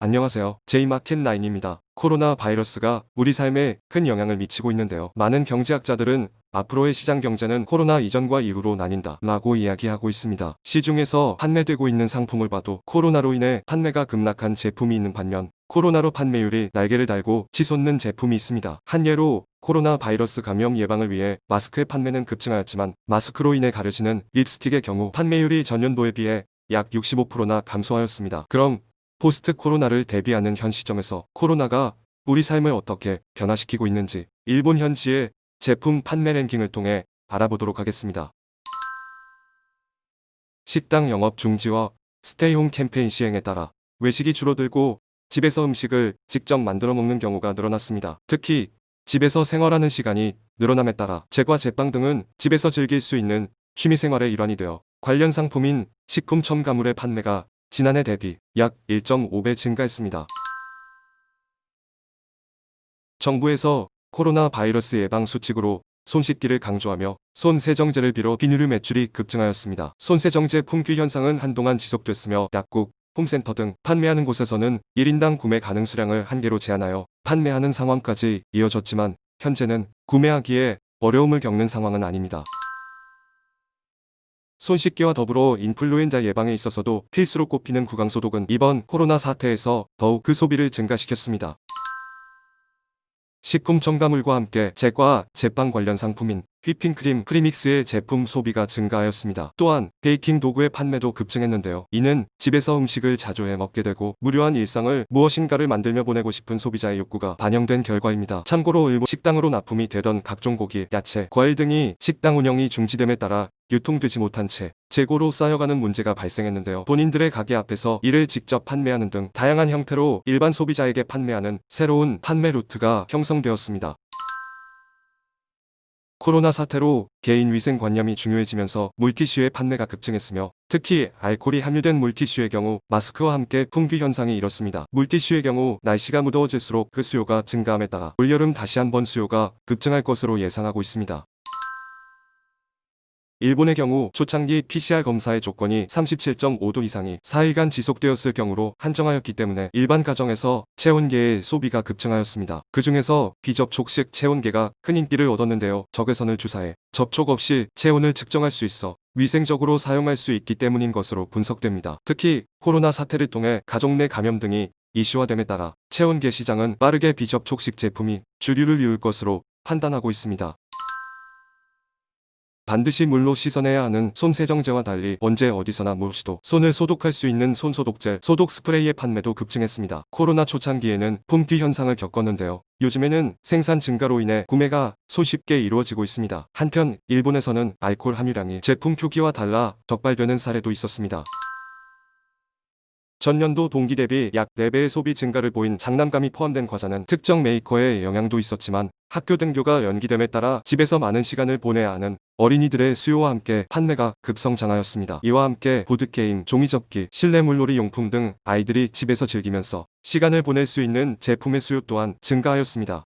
안녕하세요. J마켓9입니다. 코로나 바이러스가 우리 삶에 큰 영향을 미치고 있는데요. 많은 경제학자들은 앞으로의 시장 경제는 코로나 이전과 이후로 나뉜다 라고 이야기하고 있습니다. 시중에서 판매되고 있는 상품을 봐도 코로나로 인해 판매가 급락한 제품이 있는 반면 코로나로 판매율이 날개를 달고 치솟는 제품이 있습니다. 한 예로 코로나 바이러스 감염 예방을 위해 마스크의 판매는 급증하였지만 마스크로 인해 가려지는 립스틱의 경우 판매율이 전년도에 비해 약 65%나 감소하였습니다. 그럼 포스트 코로나를 대비하는 현 시점에서 코로나가 우리 삶을 어떻게 변화시키고 있는지 일본 현지의 제품 판매 랭킹을 통해 알아보도록 하겠습니다. 식당 영업 중지와 스테이홈 캠페인 시행에 따라 외식이 줄어들고 집에서 음식을 직접 만들어 먹는 경우가 늘어났습니다. 특히 집에서 생활하는 시간이 늘어남에 따라 제과 제빵 등은 집에서 즐길 수 있는 취미생활의 일환이 되어 관련 상품인 식품 첨가물의 판매가 지난해 대비 약 1.5배 증가했습니다. 정부에서 코로나 바이러스 예방 수칙으로 손 씻기를 강조하며 손 세정제를 비롯 비누류 매출이 급증하였습니다. 손 세정제 품귀 현상은 한동안 지속됐으며 약국, 홈센터 등 판매하는 곳에서는 1인당 구매 가능 수량을 한개로 제한하여 판매하는 상황까지 이어졌지만 현재는 구매하기에 어려움을 겪는 상황은 아닙니다. 손 씻기와 더불어 인플루엔자 예방에 있어서도 필수로 꼽히는 구강소독은 이번 코로나 사태에서 더욱 그 소비를 증가시켰습니다. 식품 첨가물과 함께 제과, 제빵 관련 상품인 휘핑크림, 프리믹스의 제품 소비가 증가하였습니다. 또한 베이킹 도구의 판매도 급증했는데요. 이는 집에서 음식을 자주 해 먹게 되고 무료한 일상을 무엇인가를 만들며 보내고 싶은 소비자의 욕구가 반영된 결과입니다. 참고로 일본 식당으로 납품이 되던 각종 고기, 야채, 과일 등이 식당 운영이 중지됨에 따라 유통되지 못한 채 재고로 쌓여가는 문제가 발생했는데요. 본인들의 가게 앞에서 이를 직접 판매하는 등 다양한 형태로 일반 소비자에게 판매하는 새로운 판매 루트가 형성되었습니다. 코로나 사태로 개인 위생관념이 중요해지면서 물티슈의 판매가 급증했으며 특히 알코올이 함유된 물티슈의 경우 마스크와 함께 품귀 현상이 일었습니다. 물티슈의 경우 날씨가 무더워질수록 그 수요가 증가함에 따라 올여름 다시 한번 수요가 급증할 것으로 예상하고 있습니다. 일본의 경우 초창기 PCR 검사의 조건이 37.5도 이상이 4일간 지속되었을 경우로 한정하였기 때문에 일반 가정에서 체온계의 소비가 급증하였습니다. 그 중에서 비접촉식 체온계가 큰 인기를 얻었는데요. 적외선을 주사해 접촉 없이 체온을 측정할 수 있어 위생적으로 사용할 수 있기 때문인 것으로 분석됩니다. 특히 코로나 사태를 통해 가족 내 감염 등이 이슈화됨에 따라 체온계 시장은 빠르게 비접촉식 제품이 주류를 이룰 것으로 판단하고 있습니다. 반드시 물로 씻어내야 하는 손 세정제와 달리 언제 어디서나 무엇이도 손을 소독할 수 있는 손소독제, 소독 스프레이의 판매도 급증했습니다. 코로나 초창기에는 품귀 현상을 겪었는데요. 요즘에는 생산 증가로 인해 구매가 손쉽게 이루어지고 있습니다. 한편 일본에서는 알코올 함유량이 제품 표기와 달라 적발되는 사례도 있었습니다. 전년도 동기 대비 약 4배의 소비 증가를 보인 장난감이 포함된 과자는 특정 메이커의 영향도 있었지만 학교 등교가 연기됨에 따라 집에서 많은 시간을 보내야 하는 어린이들의 수요와 함께 판매가 급성장하였습니다. 이와 함께 보드게임, 종이접기, 실내 물놀이 용품 등 아이들이 집에서 즐기면서 시간을 보낼 수 있는 제품의 수요 또한 증가하였습니다.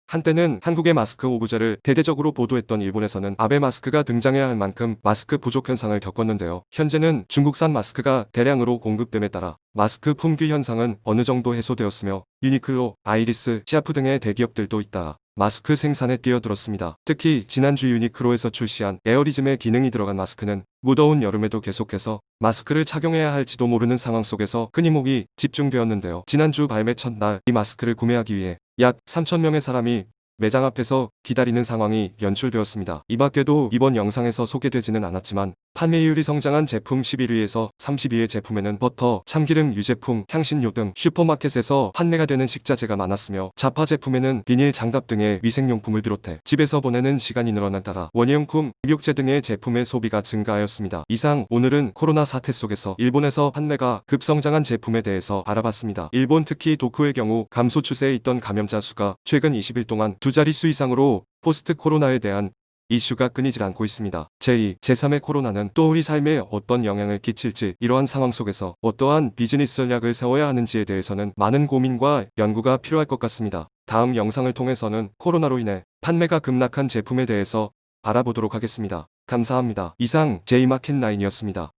한때는 한국의 마스크 오브제를 대대적으로 보도했던 일본에서는 아베 마스크가 등장해야 할 만큼 마스크 부족 현상을 겪었는데요. 현재는 중국산 마스크가 대량으로 공급됨에 따라 마스크 품귀 현상은 어느 정도 해소되었으며 유니클로, 아이리스, 시아프 등의 대기업들도 잇따라 마스크 생산에 뛰어들었습니다. 특히 지난주 유니클로에서 출시한 에어리즘의 기능이 들어간 마스크는 무더운 여름에도 계속해서 마스크를 착용해야 할지도 모르는 상황 속에서 큰 이목이 집중되었는데요. 지난주 발매 첫날 이 마스크를 구매하기 위해 약 3,000명의 사람이 매장 앞에서 기다리는 상황이 연출되었습니다. 이 밖에도 이번 영상에서 소개되지는 않았지만 판매율이 성장한 제품 11위에서 32위 제품에는 버터, 참기름, 유제품, 향신료 등 슈퍼마켓에서 판매가 되는 식자재가 많았으며 자파 제품에는 비닐, 장갑 등의 위생용품을 비롯해 집에서 보내는 시간이 늘어난 따라 원예용품, 입욕제 등의 제품의 소비가 증가하였습니다. 이상 오늘은 코로나 사태 속에서 일본에서 판매가 급성장한 제품에 대해서 알아봤습니다. 일본 특히 도쿄의 경우 감소 추세에 있던 감염자 수가 최근 20일 동안 두 자릿수 이상으로 포스트 코로나에 대한 이슈가 끊이질 않고 있습니다. 제2, 제3의 코로나는 또 우리 삶에 어떤 영향을 끼칠지 이러한 상황 속에서 어떠한 비즈니스 전략을 세워야 하는지에 대해서는 많은 고민과 연구가 필요할 것 같습니다. 다음 영상을 통해서는 코로나로 인해 판매가 급락한 제품에 대해서 알아보도록 하겠습니다. 감사합니다. 이상 J마켓9이었습니다.